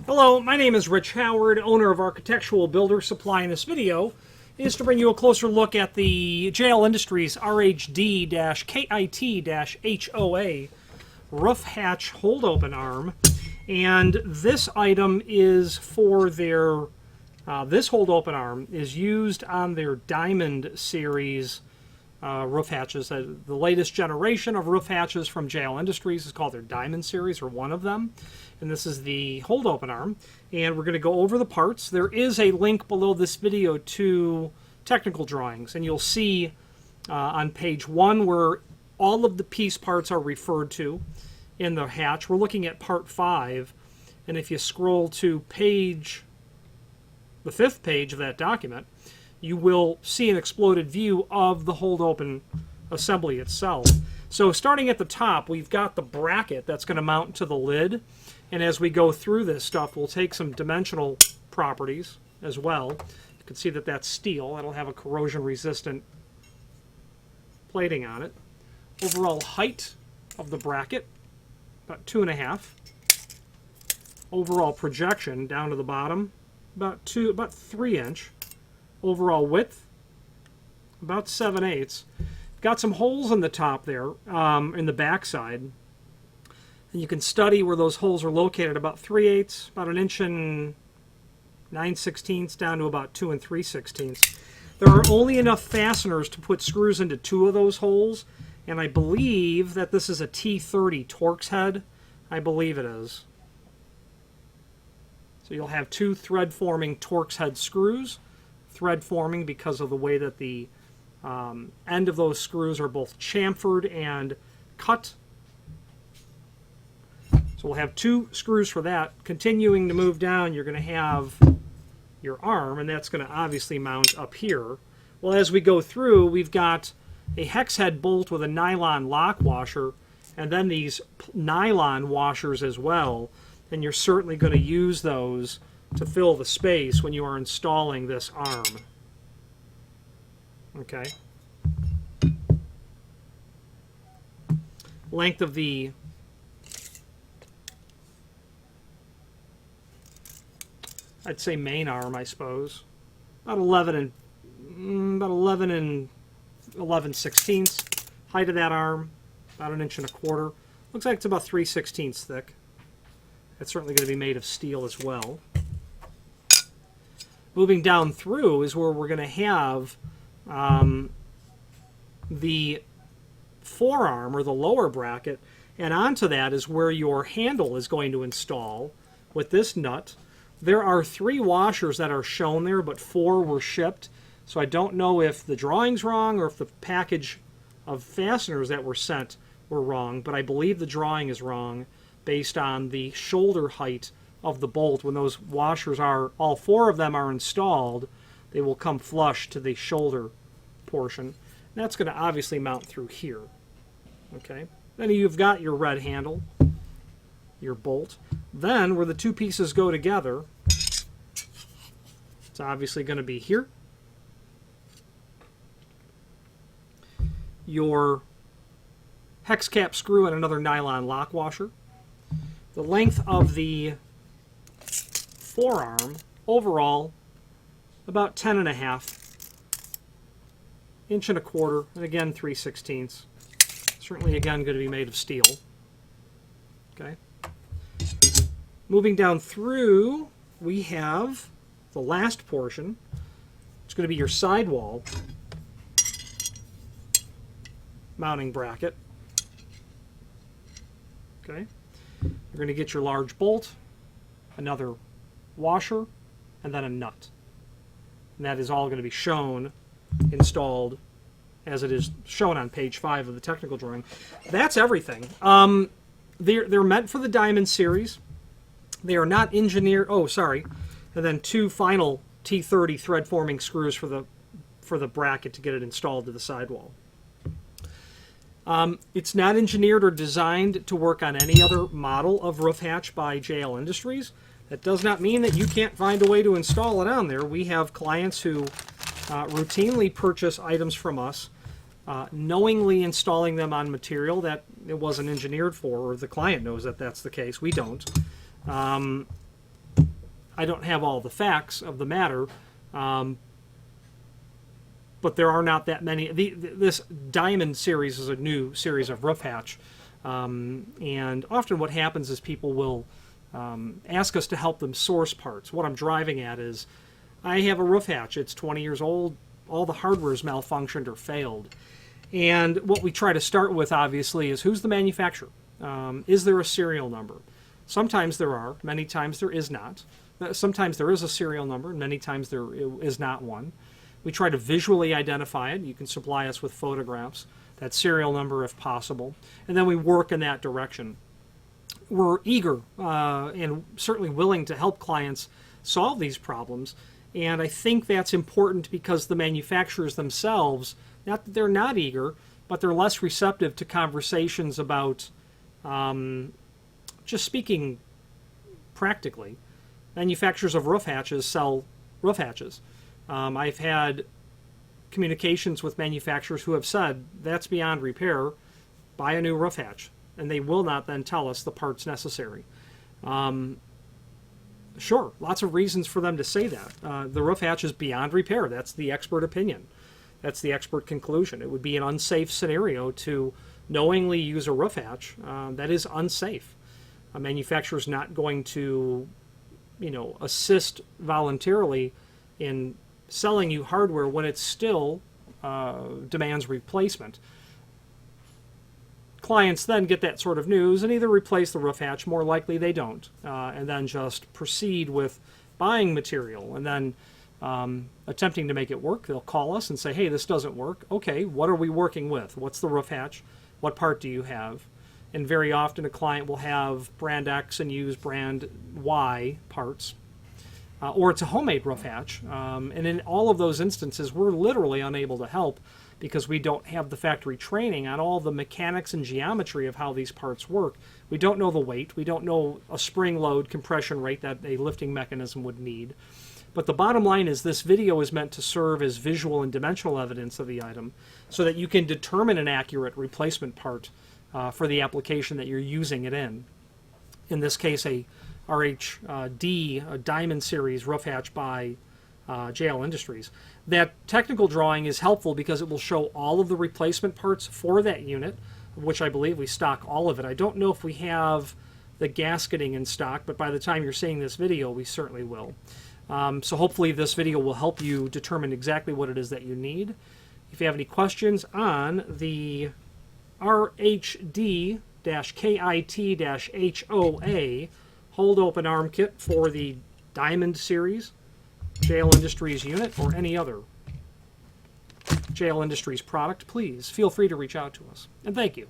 Hello, my name is Rich Howard, owner of Architectural Builder Supply. In this video is to bring you a closer look at the JL Industries RHD-KIT-HOA roof hatch hold open arm. And this item is for their, this hold open arm is used on their Diamond series roof hatches. The latest generation of roof hatches from JL Industries is called their Diamond series, or one of them. And this is the hold open arm. And we're going to go over the parts. There is a link below this video to technical drawings. And you'll see on page 1 where all of the piece parts are referred to in the hatch. We're looking at part 5. And if you scroll to the 5th page of that document, you will see an exploded view of the hold open assembly itself. So starting at the top, we've got the bracket that's going to mount to the lid. And as we go through this stuff, we'll take some dimensional properties as well. You can see that that's steel. That'll have a corrosion-resistant plating on it. Overall height of the bracket, about 2.5. Overall projection down to the bottom, about 3 inch. Overall width, about 7/8. Got some holes in the top there, in the back side. And you can study where those holes are located, about 3/8, about 1 inch and 9/16 down to about 2 3/16. There are only enough fasteners to put screws into 2 of those holes, and I believe that this is a T30 Torx head. I believe it is. So you'll have 2 thread-forming Torx head screws. Thread forming because of the way that the end of those screws are both chamfered and cut. So we'll have 2 screws for that. Continuing to move down, you're going to have your arm, and that's going to obviously mount up here. Well, as we go through, we've got a hex head bolt with a nylon lock washer, and then these nylon washers as well. And you're certainly going to use those to fill the space when you are installing this arm. Okay. Length of the I'd say main arm, I suppose, about 11 and 11/16. Height of that arm, about 1 1/4 inches. Looks like it's about 3/16 thick. It's certainly going to be made of steel as well. Moving down through is where we're going to have the forearm, or the lower bracket, and onto that is where your handle is going to install with this nut. There are 3 washers that are shown there, but 4 were shipped, so I don't know if the drawing's wrong or if the package of fasteners that were sent were wrong, but I believe the drawing is wrong based on the shoulder height of the bolt. When those washers are, all 4 of them are installed, they will come flush to the shoulder portion. And that's going to obviously mount through here. Okay. Then you've got your red handle, your bolt. Then where the 2 pieces go together, it's obviously going to be here. Your hex cap screw and another nylon lock washer. The length of the forearm overall, about 10.5, 1 1/4 inches, and again 3/16. Certainly again going to be made of steel. Okay. Moving down through, we have the last portion. It's going to be your sidewall mounting bracket. Okay. You're going to get your large bolt, another washer, and then a nut. And that is all going to be shown, installed, as it is shown on page 5 of the technical drawing. That's everything. They're meant for the Diamond series. They are not engineered. Oh, sorry. And then 2 final T30 thread forming screws for the bracket to get it installed to the sidewall. It's not engineered or designed to work on any other model of roof hatch by JL Industries. That does not mean that you can't find a way to install it on there. We have clients who routinely purchase items from us, knowingly installing them on material that it wasn't engineered for, or the client knows that that's the case. We don't. I don't have all the facts of the matter, but there are not that many. This Diamond series is a new series of roof hatch, and often what happens is people will ask us to help them source parts. What I'm driving at is, I have a roof hatch. It's 20 years old. All the hardware's malfunctioned or failed. And what we try to start with, obviously, is who's the manufacturer? Is there a serial number? Sometimes there are. Many times there is not. Sometimes there is a serial number, and many times there is not one. We try to visually identify it. You can supply us with photographs, that serial number if possible, and then we work in that direction. We're eager and certainly willing to help clients solve these problems, and I think that's important because the manufacturers themselves, not that they're not eager, but they're less receptive to conversations about, just speaking practically, manufacturers of roof hatches sell roof hatches. I've had communications with manufacturers who have said, that's beyond repair, buy a new roof hatch. And they will not then tell us the parts necessary. Sure, lots of reasons for them to say that. The roof hatch is beyond repair. That's the expert opinion. That's the expert conclusion. It would be an unsafe scenario to knowingly use a roof hatch. That is unsafe. A manufacturer is not going to, assist voluntarily in selling you hardware when it still demands replacement. Clients then get that sort of news and either replace the roof hatch, more likely they don't, and then just proceed with buying material and then attempting to make it work. They'll call us and say, hey, this doesn't work. Okay, what are we working with? What's the roof hatch? What part do you have? And very often a client will have brand X and use brand Y parts. Or it's a homemade roof hatch. And in all of those instances, we're literally unable to help because we don't have the factory training on all the mechanics and geometry of how these parts work. We don't know the weight. We don't know a spring load compression rate that a lifting mechanism would need. But the bottom line is this video is meant to serve as visual and dimensional evidence of the item so that you can determine an accurate replacement part for the application that you're using it in. In this case, a RHD, a Diamond Series roof hatch by JL Industries. That technical drawing is helpful because it will show all of the replacement parts for that unit, which I believe we stock all of it. I don't know if we have the gasketing in stock, but by the time you're seeing this video, we certainly will. So hopefully this video will help you determine exactly what it is that you need. If you have any questions on the RHD-KIT-HOA hold open arm kit for the Diamond Series JL Industries unit or any other JL Industries product, please feel free to reach out to us. And thank you.